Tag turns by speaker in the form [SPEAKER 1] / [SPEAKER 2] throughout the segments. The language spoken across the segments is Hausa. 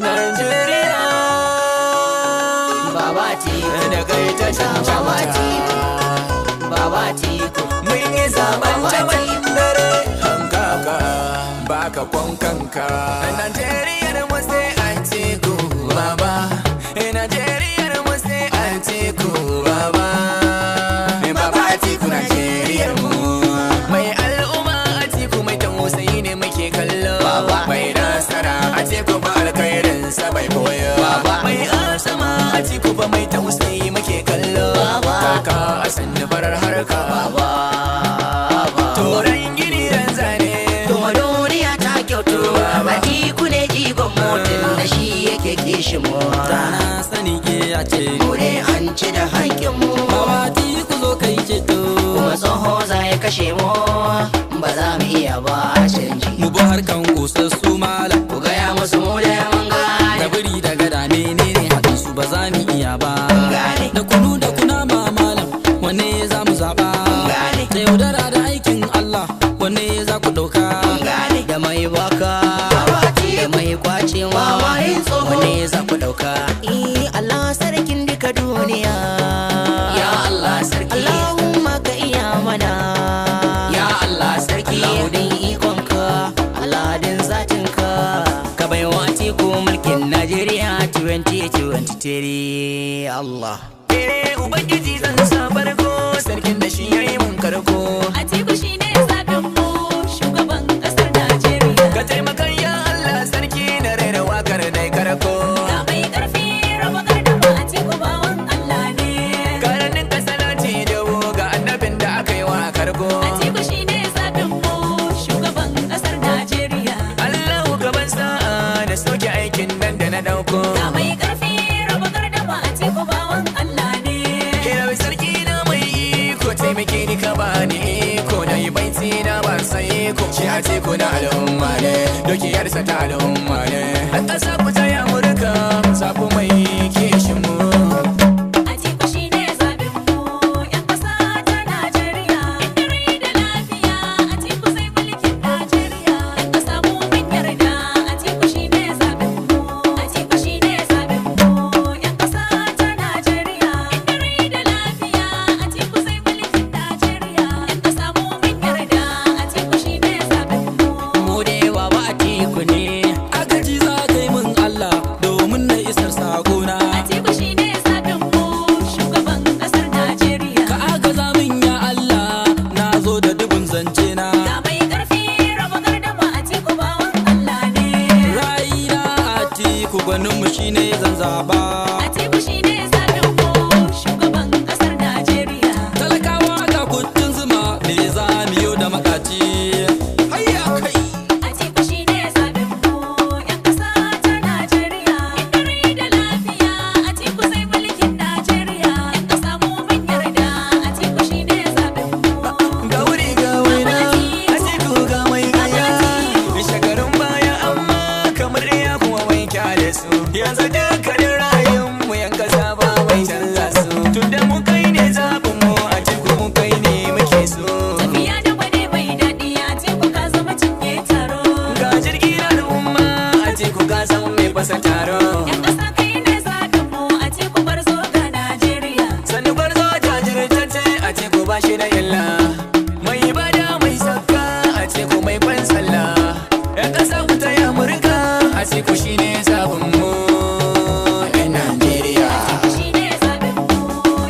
[SPEAKER 1] Najeriya Baba Atiku da kai ta Baba Atiku Baba Atiku mun yi zaben jaban dare hankaka baka kwankanka. Najeriya mu sai Atiku Baba, Najeriya mu sai Atiku Baba, Baba Atiku Najeriya mu mai al'umma. Atiku mai tausayi ne muke kallo, mai nasara Atiku ba alkhairinsa bai koyo, mai asama Atiku ba mai tausayi muke kallo, kaka a sanni farar harka. Toran gini ran zane to duniya ta kyautu, Atiku ne jigon motin da shi yake kishin mu.
[SPEAKER 2] Na sani ke a ce
[SPEAKER 1] Mu ne an ci da haƙƙin mu,
[SPEAKER 2] Baba Atiku zo kai ceto,
[SPEAKER 1] kuma tsoho za ya kashe mu, ba za mu iya ba a canji.
[SPEAKER 2] mu bi harkan kosassu malam,
[SPEAKER 1] Ku gaya musu mu da mun
[SPEAKER 2] da
[SPEAKER 1] gane,
[SPEAKER 2] biri da gada menene haɗin su ba za mu iya ba.
[SPEAKER 1] gane.
[SPEAKER 2] Da kunu da kunama malam, wanne za mu zaɓa?
[SPEAKER 1] Gane.
[SPEAKER 2] Da yaudara da aikin Allah, wanne za ku ɗauka?
[SPEAKER 1] Gane.
[SPEAKER 2] Da mai baka, da mai kwacewa,
[SPEAKER 1] Wawayin tsoho.
[SPEAKER 2] wanne za ku ɗauka?
[SPEAKER 1] Allah sarkin duka duniya,
[SPEAKER 2] Ya Allah sarki,
[SPEAKER 1] Allahumma ka iya mana,
[SPEAKER 2] ya Allah sarki,
[SPEAKER 1] Allah din ikonka, Allah din zatinka,
[SPEAKER 2] ka bai wa Atiku mulkin Najeriya 2023 Allah.
[SPEAKER 1] Ubangiji zan sa farko, sarkin da shi yayi mun karko.
[SPEAKER 3] Atiku shine zaɓin mu shugaban ƙasar Najeriya.
[SPEAKER 1] Ka taimaka ya Allah sarki na rera wakar dai karko.
[SPEAKER 3] Ga mai ƙarfi raba gardama Atiku bawan Allah ne.
[SPEAKER 1] Karanin kasalaci dawo ga annabin da aka yi wa karko.
[SPEAKER 3] Atiku shine zaɓin mu shugaban ƙasar Najeriya.
[SPEAKER 1] Allahu gaban sa'a da soke aikin nan da na dauko.
[SPEAKER 3] Ga mai ƙarfi raba gardama Atiku bawan Allah ne.
[SPEAKER 1] Kirawi sarki na mai iko, taimake ni ka bani iko, na yi baiti na ba sai iko. Shi Atiku na al'umma ne, dukiyarsa ta al'umma ne. A ƙasa ku ta ya murka, zaɓi mai kishin mu.
[SPEAKER 3] Atiku shine zaɓin mu 'yan ƙasa ta Najeriya. Inda rai da lafiya Atiku zai mulkin Najeriya. 'Yan ƙasa mu mun yarda Atiku shine zaɓin mu. Atiku shine zaɓin mu 'yan ƙasa ta Najeriya. Inda rai da lafiya Atiku zai mulkin Najeriya. 'Yan ƙasa mu mun yarda Atiku shine zaɓin mu.
[SPEAKER 2] Mu dai Baba Atiku ne, agaji za ka yi min Allah domin na isar sakona.
[SPEAKER 3] Atiku shine zaɓin mu shugaban ƙasar Najeriya.
[SPEAKER 2] Ka agaza min ya Allah, na zo da dubun zance na.
[SPEAKER 3] Ga mai ƙarfi raba gardama Atiku bawan Allah ne.
[SPEAKER 2] Ra'ayina Atiku gwaninmu shine zan zaba.
[SPEAKER 3] Atiku shine zaɓin mu shugaban ƙasar Najeriya.
[SPEAKER 2] Talakawa ga kuttun zuma, me za mu yi da makaci? Hayya kai!
[SPEAKER 3] Atiku shine zaɓin mu 'yan ƙasa ta Najeriya. Inda rai da lafiya Atiku zai mulkin Najeriya. 'Yan ƙasa mu mun yarda Atiku shine zaɓin mu.
[SPEAKER 1] Ga wuri ga waina, Atiku ga mai gaya. Shekarun baya amma kamar ya kuma mai kyale su. Yanzu dukkanin rayuwar yan kasa ba mai canza su. Tunda mu kai ne zaɓin mu, Atiku mu kai ne muke so.
[SPEAKER 3] Tafiya da gwade mai daɗi Atiku ka zama cinye taro.
[SPEAKER 1] Ga jirgi na al'umma, Atiku ka san mai fasa taro.
[SPEAKER 3] 'Yan ƙasa kai ne zaɓin mu Atiku barzo ga Najeriya.
[SPEAKER 1] Sannu gwarzo jajirtacce, Atiku ba shi da illa. Mai ibada mai sakka, Atiku mai kwan sallah. Yan kasa ku ta ya murka, Atiku shine zaɓin mu 'yan Najeriya.
[SPEAKER 3] Atiku shine zaɓin mu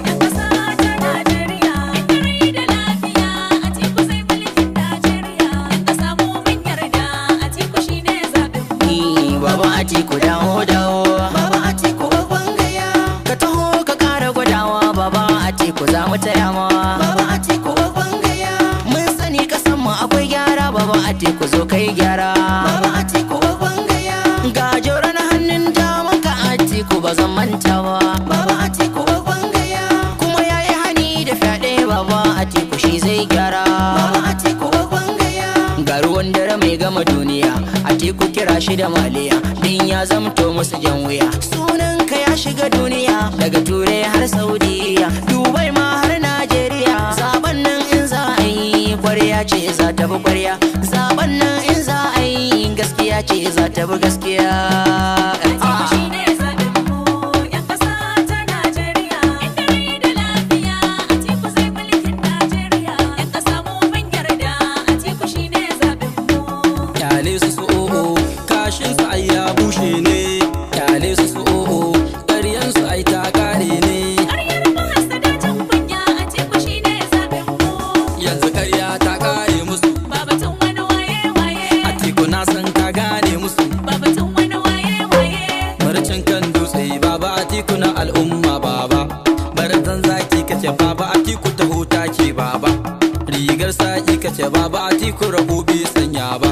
[SPEAKER 3] 'yan ƙasa ta Najeriya. Inda rai da lafiya Atiku zai mulkin Najeriya. 'Yan ƙasa mu mun yarda Atiku shine zaɓin mu.
[SPEAKER 2] Baba Atiku dawo dawo.
[SPEAKER 1] Baba Atiku babban gaya.
[SPEAKER 2] Ka taho ka ƙara gwadawa, Baba Atiku za mu taya ma.
[SPEAKER 1] Baba Atiku babban gaya.
[SPEAKER 2] Mun sani kasan mu akwai gyara, Baba Atiku zo kai gyara.
[SPEAKER 1] Baba Atiku babban gaya.
[SPEAKER 2] Ga jora na hannun daman ka Atiku ba zan manta ba.
[SPEAKER 1] Baba Atiku babban gaya.
[SPEAKER 2] Kuma yayi hani da fyaɗe, Baba Atiku shi zai gyara.
[SPEAKER 1] Baba Atiku babban gaya.
[SPEAKER 2] Ga ruwan dare mai gama duniya, Atiku kira shi da maliya, din ya zamto musu jan wuya. Sunan ka ya shiga duniya, daga Turai har Saudiya, Dubai ma har Najeriya. Zaben nan in za a yi ƙwarya ce za ta bi ƙwarya, zaben nan in za a yi gaskiya ce za ta bi gaskiya.
[SPEAKER 3] Atiku shine zaɓin mu, 'yan ƙasa ta Najeriya. Inda rai da lafiya, Atiku zai mulkin Najeriya. 'Yan ƙasa mu mun yarda, Atiku shine zaɓin mu.
[SPEAKER 4] Kyale su o'o, kashin su ai ya bushe ne. Kyale su o'o, ƙaryan su ai ta kare ne.
[SPEAKER 3] Ƙaryar mahassada can kunya, Atiku shine zaɓin mu.
[SPEAKER 4] Yanzu ƙarya ta kare musu,
[SPEAKER 3] Ba batun wani waye-waye,
[SPEAKER 4] Atiku na san ka gane musu.
[SPEAKER 3] ba batun wani waye-waye.
[SPEAKER 4] Barcin kan dutse baba Atiku na al'umma baba. Barazan zaki kace baba Atiku ta huta ke baba. Rigar saki kace baba Atiku rahobi sanya ba.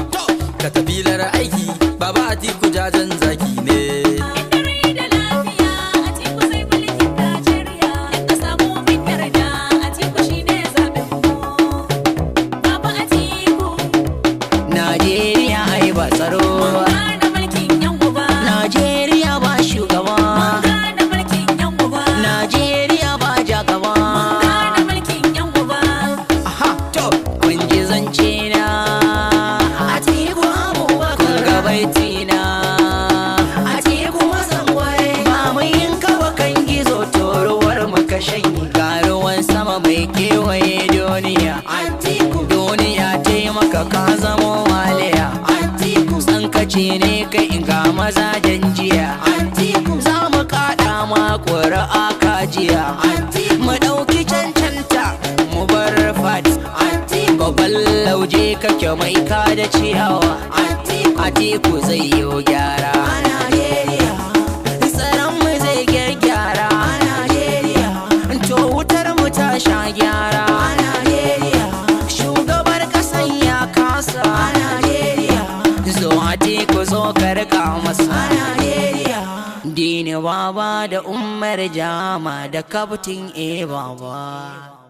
[SPEAKER 4] Katafilar aiki baba Atiku jajan zaki ne.
[SPEAKER 3] Inda rai da lafiya, Atiku zai mulkin Najeriya. 'Yan ƙasa mu mun yarda, Atiku shine zaɓin mu. Baba Atiku,
[SPEAKER 2] Najeriya ai ba tsaro,
[SPEAKER 3] gane mulkin 'yan uba.
[SPEAKER 2] Najeriya ba shugaba,
[SPEAKER 3] Gane mulkin 'yan uba.
[SPEAKER 2] Najeriya ba jagaba.
[SPEAKER 3] Gane mulkin 'yan uba.
[SPEAKER 2] Aha, to kun ji zance na Atiku Abubakar, kun ga baiti na Atiku Hassan Kwarai. Ba mu yin kawa kan gizo to ruwar mu ka shanye, ga ruwan sama mai kewaye duniya. Atiku duniya ta yi maka ka zamo waliya. Atiku san kace ne kai ga mazajen jiya. Atiku za mu kaɗa ma ƙuri'a kajiya. Mu ɗauki cancanta mu bar fat. Babban lauje kake mai ka da ciyawa. Atiku zai yi gyara a Najeriya, tsaron mu zai gyara a Najeriya, to wutar mu ta sha gyara a Najeriya, shugabar ƙasan ya kasa a Najeriya, zo Atiku zo ka rika masa a Najeriya. Dini baba da Umar Jama da Kaftin baba.